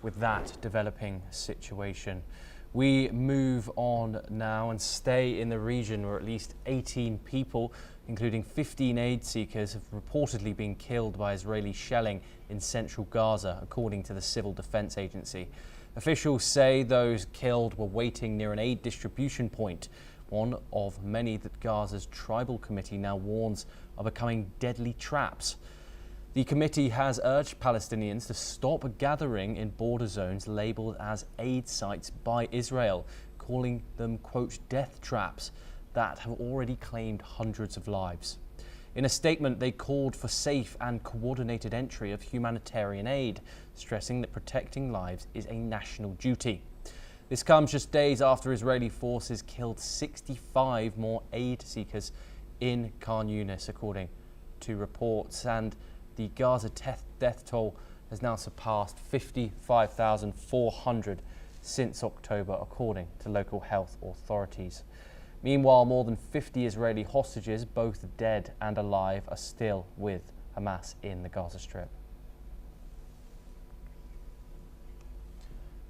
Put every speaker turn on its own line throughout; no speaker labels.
with that developing situation. We move on now and stay in the region where at least 18 people, including 15 aid seekers, have reportedly been killed by Israeli shelling in central Gaza, according to the Civil Defense Agency. Officials say those killed were waiting near an aid distribution point, one of many that Gaza's tribal committee now warns are becoming deadly traps. The committee has urged Palestinians to stop gathering in border zones labelled as aid sites by Israel, calling them, quote, death traps that have already claimed hundreds of lives. In a statement, they called for safe and coordinated entry of humanitarian aid, stressing that protecting lives is a national duty. This comes just days after Israeli forces killed 65 more aid seekers in Khan Yunis, according to reports, and the Gaza death toll has now surpassed 55,400 since October, according to local health authorities. Meanwhile, more than 50 Israeli hostages, both dead and alive, are still with Hamas in the Gaza Strip.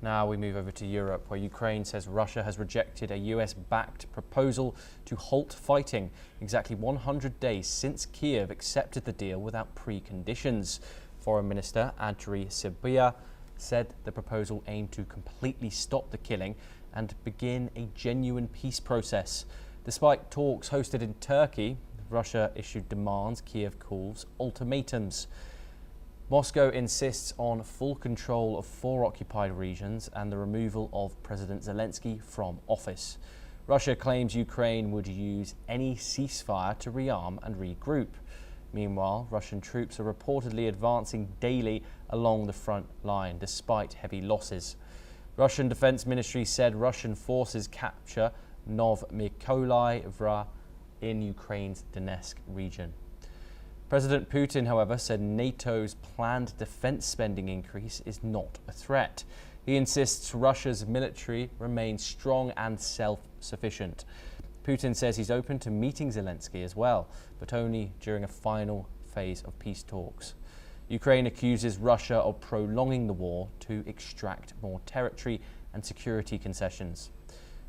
Now we move over to Europe, where Ukraine says Russia has rejected a US-backed proposal to halt fighting exactly 100 days since Kiev accepted the deal without preconditions. Foreign Minister Andriy Sybiha said the proposal aimed to completely stop the killing and begin a genuine peace process. Despite talks hosted in Turkey, Russia issued demands, Kiev calls ultimatums. Moscow insists on full control of 4 occupied regions and the removal of President Zelensky from office. Russia claims Ukraine would use any ceasefire to rearm and regroup. Meanwhile, Russian troops are reportedly advancing daily along the front line despite heavy losses. Russian Defense Ministry said Russian forces capture Novomykolaiv in Ukraine's Donetsk region. President Putin, however, said NATO's planned defense spending increase is not a threat. He insists Russia's military remains strong and self-sufficient. Putin says he's open to meeting Zelensky as well, but only during a final phase of peace talks. Ukraine accuses Russia of prolonging the war to extract more territory and security concessions.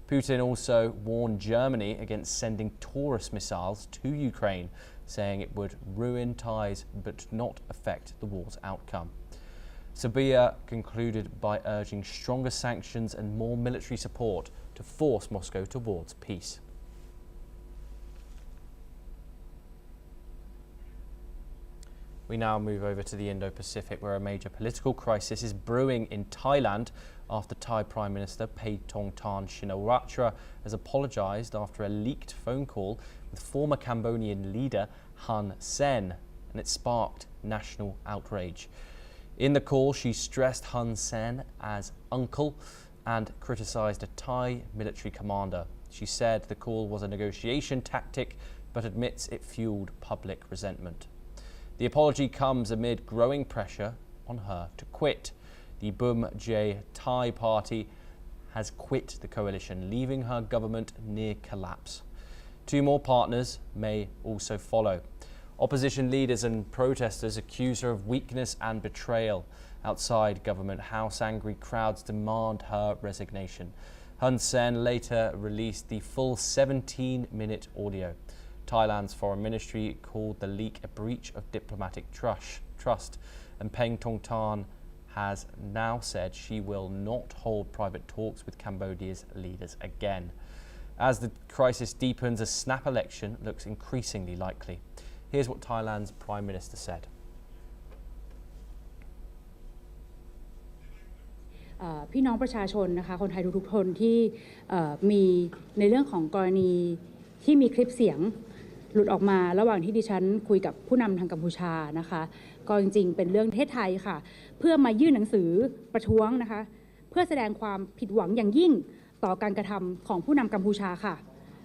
Putin also warned Germany against sending Taurus missiles to Ukraine, saying it would ruin ties but not affect the war's outcome. Sybiha concluded by urging stronger sanctions and more military support to force Moscow towards peace. We now move over to the Indo-Pacific, where a major political crisis is brewing in Thailand after Thai Prime Minister Paetongtarn Shinawatra has apologised after a leaked phone call with former Cambodian leader Hun Sen, and it sparked national outrage. In the call, she stressed Hun Sen as uncle and criticised a Thai military commander. She said the call was a negotiation tactic, but admits it fuelled public resentment. The apology comes amid growing pressure on her to quit. The Bum Jay Thai party has quit the coalition, leaving her government near collapse. 2 more partners may also follow. Opposition leaders and protesters accuse her of weakness and betrayal. Outside Government House, angry crowds demand her resignation. Hun Sen later released the full 17-minute audio. Thailand's foreign ministry called the leak a breach of diplomatic trust, and Paetongtarn has now said she will not hold private talks with Cambodia's leaders again. As the crisis deepens, a snap election looks increasingly likely. Here's what Thailand's Prime Minister said.
พี่น้องประชาชนนะคะคนไทยทุกๆคนที่มีในเรื่องของกรณีที่มีคลิปเสียงหลุดออกมาระหว่างที่ดิฉันคุยกับผู้นำทางกัมพูชานะคะก็จริงๆเป็นเรื่องประเทศไทยค่ะเพื่อมายื่นหนังสือประท้วงนะคะเพื่อแสดงความผิดหวังอย่างยิ่งต่อการกระทำของผู้นำกัมพูชาค่ะ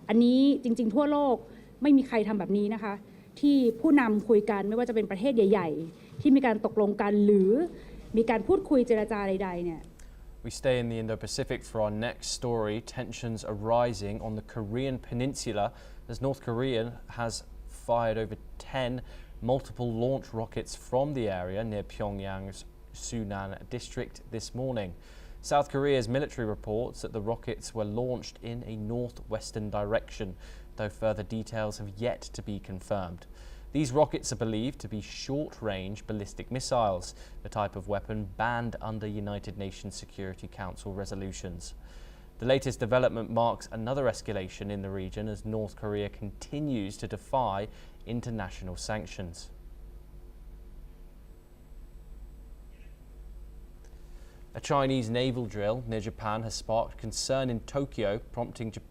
อันนี้จริงๆทั่วโลกไม่มีใครทำแบบนี้นะคะที่ผู้นำคุยกันไม่ว่าจะเป็นประเทศใหญ่ๆที่มีการตกลงกันหรือมีการพูดคุยเจรจาใดๆเนี่ย
We stay in the Indo-Pacific for our next story. Tensions are rising on the Korean peninsula as North Korea has fired over 10 multiple launch rockets from the area near Pyongyang's Sunan district this morning. South Korea's military reports that the rockets were launched in a northwestern direction, though further details have yet to be confirmed. These rockets are believed to be short-range ballistic missiles, the type of weapon banned under United Nations Security Council resolutions. The latest development marks another escalation in the region as North Korea continues to defy international sanctions. A Chinese naval drill near Japan has sparked concern in Tokyo, prompting Japan